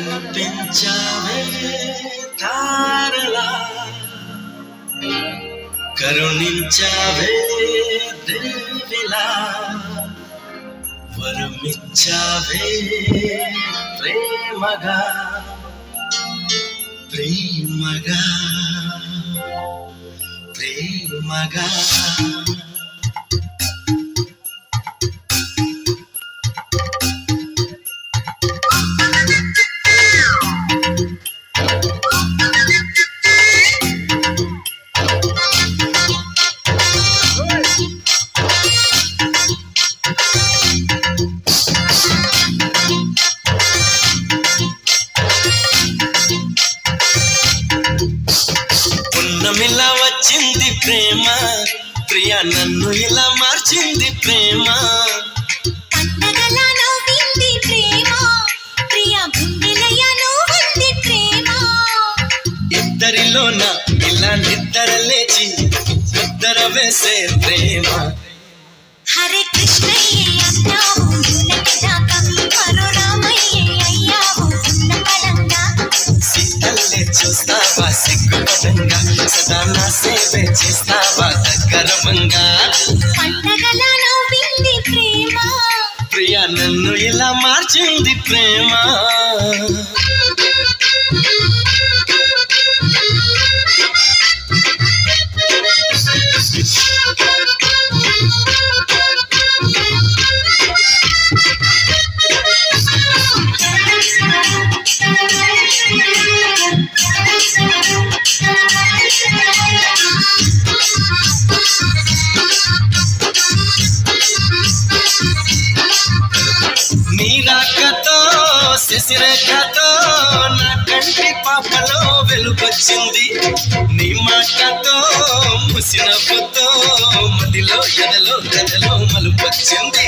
కనిపించావే తారలా కరుణించావే దేవిలా వరమిచ్చావే ప్రేమగా ప్రేమగా ప్రేమగా ఇలా వచ్చింది ప్రేమ ప్రియా నన్ను ఇలా మార్చింది ప్రేమ పండగలా నవ్వింది ప్రేమ ప్రియా గుండెలయ నవ్వింది ప్రేమ ఇద్దరిలోన ఇలా నిద్ర లేచి నిద్ర వేసే ప్రేమ హరే కృష్ణయ్యే అన్నావు నిన్నటిదాకా మరో రామయ్యే అయ్యావు ఉన్నపడంగా సీతల్లే చూస్తావా సిగ్గుపడంగా సదా నా సేవే చేస్తావా దగ్గరవంగా పండగలా నవ్వింది ప్రేమ ప్రియా నన్ను ఇలా మార్చింది ప్రేమ నీరాకతో శశిరేఖతో నా కంటి పాపలో వెలుగొచ్చింది నీ మాటతో ముసినవ్వుతో మదిలో ఎదలో గదలో మలుపొచ్చింది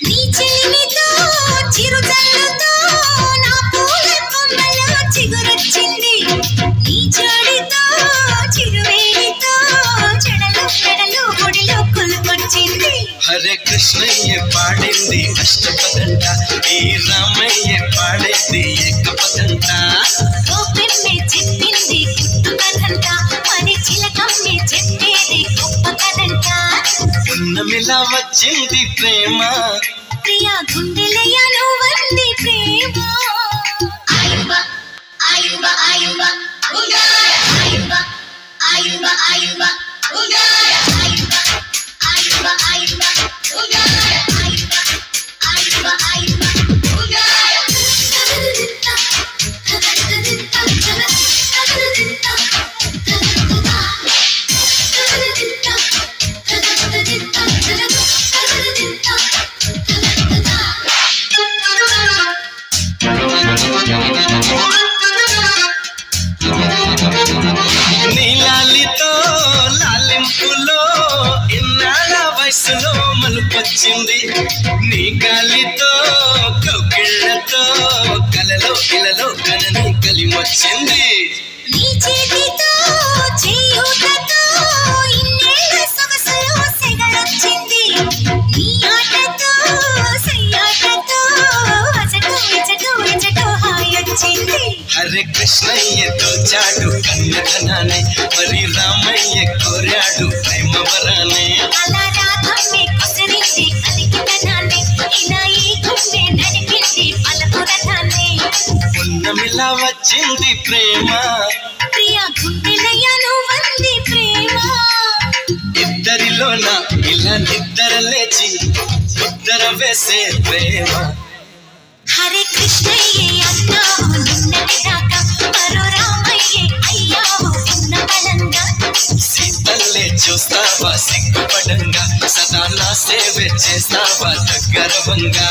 నీ చెలిమితో చిరుజల్లుతో నా పూల కొమ్మలో చిగురొచ్చింది నీ జోడితో చిరువేడితో చెడలు చెడలు గుడిలో కొలుకొచ్చింది హరే కృష్ణయ్య పాడింది అష్టపదంట ఈ రామయ్య పాడేది ఏకపదంట గోపెమ్మె చెప్పింది గుట్టు కథంట మరి చిలకమ్మె చెప్పేది గొప్ప కథంట ఉన్నమిలా వచ్చింది ప్రేమ ప్రియా గుండెలయ నువ్వంది ప్రేమ ఆయుబ ఆయుబ ఆయుబ ఉగాయ ఆయుబ ఆయుబ ఆయుబ ఉగాయ ఆయుబ ఆయుబ ఆయుబ ఉగాయ ఆయుబ ఆయుబ ఆయుబ ఉగాయ నీలాలితో లాలింపులో ఇన్నాళ్ళ వయసులో మలుపొచ్చింది నీ గాలితో కౌకిళ్ళతో కలలో ఇలలో కనని కలిమొచ్చింది నీ చేతితో చేయూతతో ఇన్నేళ్ళ సొగసులో సెగలొచ్చింది నీ ఆటతో సయ్యాటతో అజటో ఇజటో ఇజటో హాయొచ్చింది హరే కృష్ణయ్యతో చాడు కన్యధనాన్ని మరి రామయ్య కోరాడు ప్రేమ వరానే అలా రాధమ్మే కొసరింది కలికితనాన్ని ఇలా ఈ గుండె నడిపింది పలపురథాన్ని ఉన్నమిలా వచ్చింది ప్రేమ ప్రియా గుండెలయ నువ్వంది ప్రేమ ఇద్దరిలోన ఇలా నిద్ర లేచి నిద్ర వేసే ప్రేమ హరే కృష్ణయ్యే అన్నావు నిన్నటిదాకా మరో రామయ్యే అయ్యావు ఉన్నపడంగా సీతల్లే చూస్తావా సిగ్గుపడంగా సదా నా సేవ చేస్తావా దగ్గరవంగా